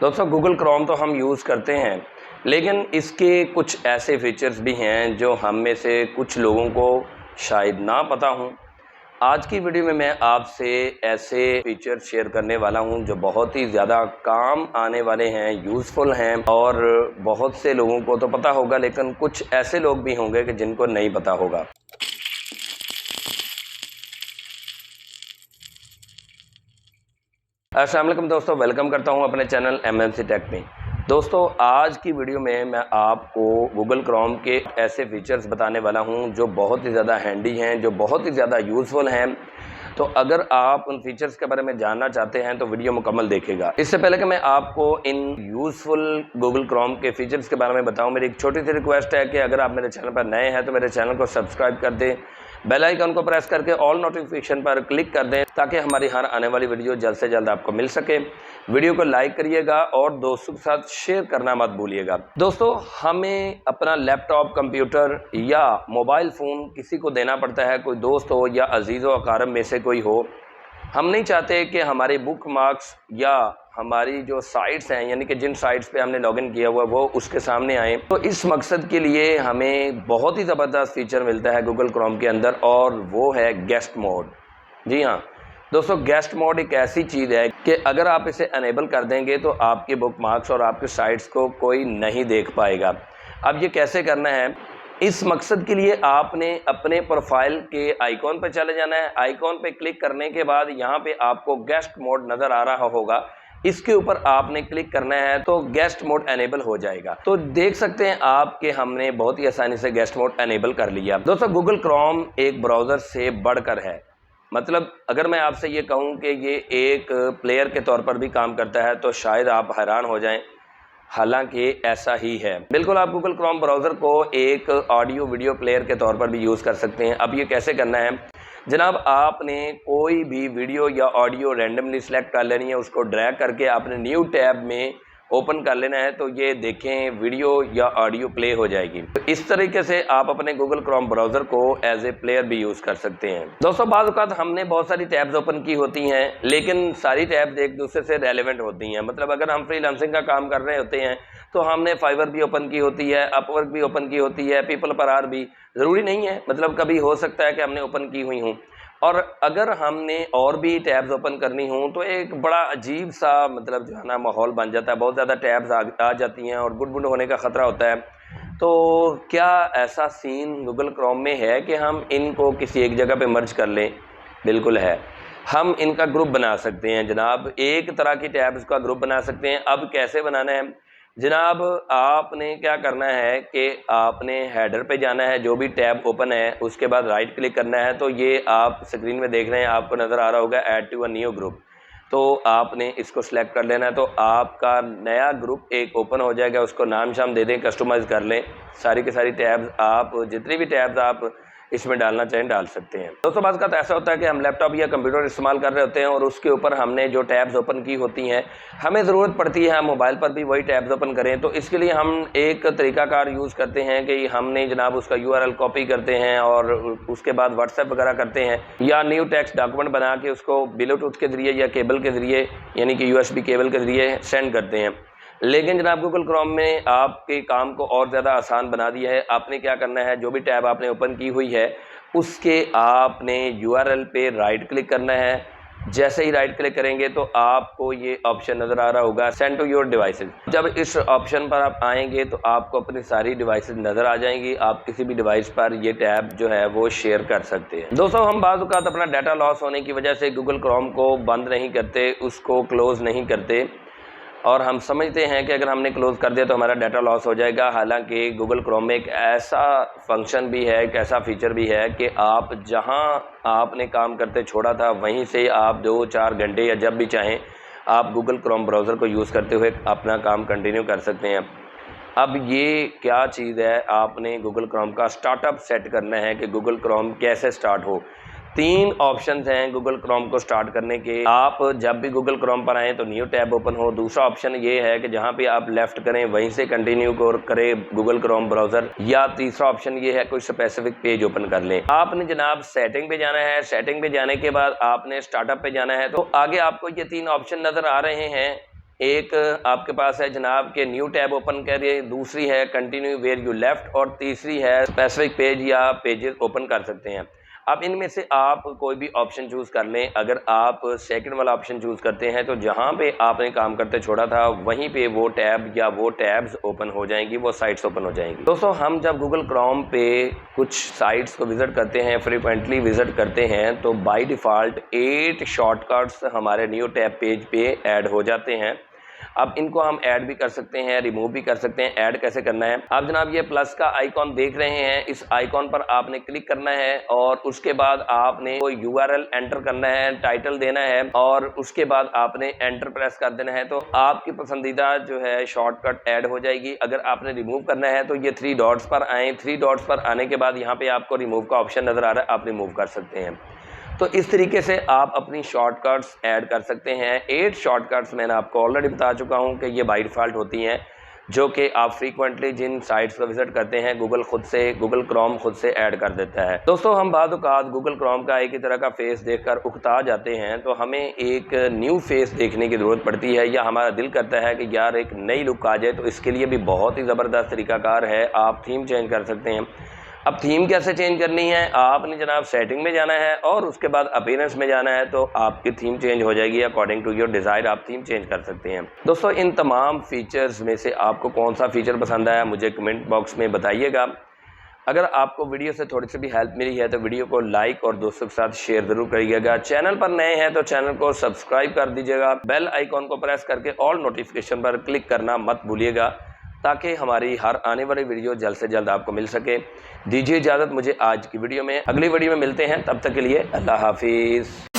दोस्तों Google Chrome तो हम यूज़ करते हैं, लेकिन इसके कुछ ऐसे फीचर्स भी हैं जो हम में से कुछ लोगों को शायद ना पता हों। आज की वीडियो में मैं आपसे ऐसे फीचर्स शेयर करने वाला हूं जो बहुत ही ज़्यादा काम आने वाले हैं, यूज़फुल हैं और बहुत से लोगों को तो पता होगा, लेकिन कुछ ऐसे लोग भी होंगे कि जिनको नहीं पता होगा। अस्सलाम वालेकुम दोस्तों, वेलकम करता हूं अपने चैनल MMC टेक में। दोस्तों आज की वीडियो में मैं आपको गूगल क्रोम के ऐसे फीचर्स बताने वाला हूं जो बहुत ही ज़्यादा हैंडी हैं, जो बहुत ही ज़्यादा यूज़फुल हैं। तो अगर आप उन फीचर्स के बारे में जानना चाहते हैं तो वीडियो मुकम्मल देखिएगा। इससे पहले कि मैं आपको इन यूज़फुल गूगल क्रोम के फीचर्स के बारे में बताऊं, मेरी एक छोटी सी रिक्वेस्ट है कि अगर आप मेरे चैनल पर नए हैं तो मेरे चैनल को सब्सक्राइब कर दें, बेल आइकन को प्रेस करके ऑल नोटिफिकेशन पर क्लिक कर दें ताकि हमारी हर आने वाली वीडियो जल्द से जल्द आपको मिल सके। वीडियो को लाइक करिएगा और दोस्तों के साथ शेयर करना मत भूलिएगा। दोस्तों हमें अपना लैपटॉप, कंप्यूटर या मोबाइल फ़ोन किसी को देना पड़ता है, कोई दोस्त हो या अजीज़ व अकारब में से कोई हो। हम नहीं चाहते कि हमारे बुक मार्क्स या हमारी जो साइट्स हैं, यानी कि जिन साइट्स पे हमने लॉगिन किया हुआ वो उसके सामने आए। तो इस मकसद के लिए हमें बहुत ही ज़बरदस्त फीचर मिलता है गूगल क्रोम के अंदर, और वो है गेस्ट मोड। जी हाँ दोस्तों, गेस्ट मोड एक ऐसी चीज़ है कि अगर आप इसे अनेबल कर देंगे तो आपके बुक मार्क्स और आपके साइट्स को कोई नहीं देख पाएगा। अब ये कैसे करना है, इस मकसद के लिए आपने अपने प्रोफाइल के आइकॉन पर चले जाना है। आइकॉन पे क्लिक करने के बाद यहाँ पे आपको गेस्ट मोड नज़र आ रहा होगा, इसके ऊपर आपने क्लिक करना है तो गेस्ट मोड एनेबल हो जाएगा। तो देख सकते हैं आप कि हमने बहुत ही आसानी से गेस्ट मोड एनेबल कर लिया। दोस्तों गूगल क्रोम एक ब्राउज़र से बढ़कर है। मतलब अगर मैं आपसे ये कहूँ कि ये एक प्लेयर के तौर पर भी काम करता है तो शायद आप हैरान हो जाएं। हालांकि ऐसा ही है। बिल्कुल आप गूगल क्रोम ब्राउज़र को एक ऑडियो वीडियो प्लेयर के तौर पर भी यूज़ कर सकते हैं। अब ये कैसे करना है जनाब, आपने कोई भी वीडियो या ऑडियो रैंडमली सिलेक्ट कर लेनी है, उसको ड्रैग करके आपने न्यू टैब में ओपन कर लेना है। तो ये देखें वीडियो या ऑडियो प्ले हो जाएगी। तो इस तरीके से आप अपने गूगल क्रोम ब्राउज़र को एज ए प्लेयर भी यूज़ कर सकते हैं। दोस्तों बाज़ औक़ात हमने बहुत सारी टैब्स ओपन की होती हैं, लेकिन सारी टैब्स एक दूसरे से रेलेवेंट होती हैं। मतलब अगर हम फ्रीलांसिंग का काम कर रहे होते हैं तो हमने फाइवर भी ओपन की होती है, अपवर्क भी ओपन की होती है, पीपल पर आर भी, ज़रूरी नहीं है, मतलब कभी हो सकता है कि हमने ओपन की हुई हूँ। और अगर हमने और भी टैब्स ओपन करनी हो तो एक बड़ा अजीब सा मतलब जो है ना माहौल बन जाता है। बहुत ज़्यादा टैब्स आ जाती हैं और गुड होने का ख़तरा होता है। तो क्या ऐसा सीन गूगल क्रोम में है कि हम इनको किसी एक जगह पे मर्ज कर लें? बिल्कुल है। हम इनका ग्रुप बना सकते हैं जनाब, एक तरह की टैब्स का ग्रुप बना सकते हैं। अब कैसे बनाना है जनाब, आपने क्या करना है कि आपने हेडर पे जाना है, जो भी टैब ओपन है उसके बाद राइट क्लिक करना है। तो ये आप स्क्रीन में देख रहे हैं, आपको नज़र आ रहा होगा add to a new group. तो आपने इसको सिलेक्ट कर लेना है, तो आपका नया ग्रुप एक ओपन हो जाएगा। उसको नाम शाम दे दें, कस्टमाइज़ कर लें। सारी की सारी टैब्स आप जितनी भी टैब्स आप इसमें डालना चाहें डाल सकते हैं। दोस्तों बात का तो ऐसा होता है कि हम लैपटॉप या कंप्यूटर इस्तेमाल कर रहे होते हैं और उसके ऊपर हमने जो टैब्स ओपन की होती हैं, हमें ज़रूरत पड़ती है हम मोबाइल पर भी वही टैब्स ओपन करें। तो इसके लिए हम एक तरीकाकार यूज़ करते हैं कि हमने जनाब उसका URL कॉपी करते हैं और उसके बाद व्हाट्सएप वगैरह करते हैं, या न्यू टेक्स्ट डॉक्यूमेंट बना के उसको ब्लूटूथ के ज़रिए या केबल के ज़रिए, यानी कि USB केबल के ज़रिए सेंड करते हैं। लेकिन जनाब गूगल क्रोम में आपके काम को और ज़्यादा आसान बना दिया है। आपने क्या करना है, जो भी टैब आपने ओपन की हुई है उसके आपने URL पे राइट क्लिक करना है। जैसे ही राइट क्लिक करेंगे तो आपको ये ऑप्शन नज़र आ रहा होगा सेंड टू योर डिवाइसेस। जब इस ऑप्शन पर आप आएंगे तो आपको अपनी सारी डिवाइसेस नज़र आ जाएंगी। आप किसी भी डिवाइस पर ये टैब जो है वो शेयर कर सकते हैं। दोस्तों हम बाज़ औक़ात अपना डाटा लॉस होने की वजह से गूगल क्रोम को बंद नहीं करते, उसको क्लोज़ नहीं करते, और हम समझते हैं कि अगर हमने क्लोज़ कर दिया तो हमारा डाटा लॉस हो जाएगा। हालांकि गूगल क्रोम में एक ऐसा फंक्शन भी है, एक ऐसा फीचर भी है कि आप जहां आपने काम करते छोड़ा था वहीं से आप 2-4 घंटे या जब भी चाहें आप गूगल क्रोम ब्राउज़र को यूज़ करते हुए अपना काम कंटिन्यू कर सकते हैं। अब ये क्या चीज़ है, आपने गूगल क्रोम का स्टार्टअप सेट करना है कि गूगल क्रोम कैसे स्टार्ट हो। 3 ऑप्शंस हैं गूगल क्रोम को स्टार्ट करने के। आप जब भी गूगल क्रोम पर आएँ तो न्यू टैब ओपन हो। दूसरा ऑप्शन ये है कि जहाँ पे आप लेफ़्ट करें वहीं से कंटिन्यू करें गूगल क्रोम ब्राउज़र, या तीसरा ऑप्शन ये है कोई स्पेसिफिक पेज ओपन कर लें। आपने जनाब सेटिंग पे जाना है। सेटिंग पे जाने के बाद आपने स्टार्टअप पे जाना है। तो आगे आपको ये 3 ऑप्शन नज़र आ रहे हैं, ایک آپ کے پاس ہے جناب کہ نیو ٹیب اوپن کریے، دوسری ہے کنٹینیو ویئر یو لیفٹ، اور تیسری ہے اسپیسیفک پیج یا پیجز اوپن کر سکتے ہیں۔ اب ان میں سے آپ کوئی بھی آپشن چوز کر لیں۔ اگر آپ سیکنڈ والا آپشن چوز کرتے ہیں تو جہاں پہ آپ نے کام کرتے چھوڑا تھا وہیں پہ وہ ٹیب یا وہ ٹیبز اوپن ہو جائیں گی، وہ سائٹس اوپن ہو جائیں گی۔ دوستو ہم جب گوگل کروم پہ کچھ سائٹس کو وزٹ کرتے ہیں، فریکوینٹلی وزٹ کرتے ہیں، تو بائی ڈیفالٹ 8 شارٹ کٹس ہمارے نیو ٹیب پیج پہ ایڈ ہو جاتے ہیں۔ اب ان کو ہم ایڈ بھی کر سکتے ہیں، ریموو بھی کر سکتے ہیں۔ ایڈ کیسے کرنا ہے؟ آپ جناب یہ پلس کا آئیکن دیکھ رہے ہیں، اس آئیکن پر آپ نے کلک کرنا ہے اور اس کے بعد آپ نے کوئی URL انٹر کرنا ہے، ٹائٹل دینا ہے، اور اس کے بعد آپ نے انٹر پریس کر دینا ہے، تو آپ کی پسندیدہ جو ہے شارٹ کٹ ایڈ ہو جائے گی۔ اگر آپ نے ریموو کرنا ہے تو یہ 3 ڈاٹس پر آئیں، 3 ڈاٹس پر آنے کے بعد یہاں پہ آپ کو ریموو کا آپشن نظر آ رہا ہے، آپ ریموو کر سکتے ہیں۔ تو اس طریقے سے آپ اپنی شارٹ کٹس ایڈ کر سکتے ہیں۔ 8 شارٹ کٹس میں نے آپ کو آلریڈی بتا چکا ہوں کہ یہ بائی ڈیفالٹ ہوتی ہیں، جو کہ آپ فریکوینٹلی جن سائٹس کو وزٹ کرتے ہیں گوگل کروم خود سے ایڈ کر دیتا ہے۔ دوستو ہم بعض اوقات گوگل کروم کا ایک ہی طرح کا فیس دیکھ کر اکتا جاتے ہیں، تو ہمیں ایک نیو فیس دیکھنے کی ضرورت پڑتی ہے، یا ہمارا دل کرتا ہے کہ یار ایک نئی لک آ جائے، تو اس کے لیے بھی بہت ہی زبردست طریقہ کار ہے، آپ تھیم چینج کر سکتے ہیں۔ اب تھیم کیسے چینج کرنی ہے؟ آپ نے جناب سیٹنگ میں جانا ہے اور اس کے بعد اپیرنس میں جانا ہے، تو آپ کی تھیم چینج ہو جائے گی اکارڈنگ ٹو یور ڈیزائر، آپ تھیم چینج کر سکتے ہیں۔ دوستو ان تمام فیچرز میں سے آپ کو کون سا فیچر پسند آیا مجھے کمنٹ باکس میں بتائیے گا۔ اگر آپ کو ویڈیو سے تھوڑی سی بھی ہیلپ ملی ہے تو ویڈیو کو لائک اور دوستوں کے ساتھ شیئر ضرور کریے گا۔ چینل پر نئے ہیں تو چینل کو سبسکرائب کر دیجیے گا، بیل آئیکن کو پریس کر کے آل نوٹیفیکیشن پر کلک کرنا مت بھولیے گا، تاکہ ہماری ہر آنے والی ویڈیو جلد سے جلد آپ کو مل سکے۔ دیجیے اجازت مجھے آج کی ویڈیو میں، اگلی ویڈیو میں ملتے ہیں، تب تک کے لیے اللہ حافظ۔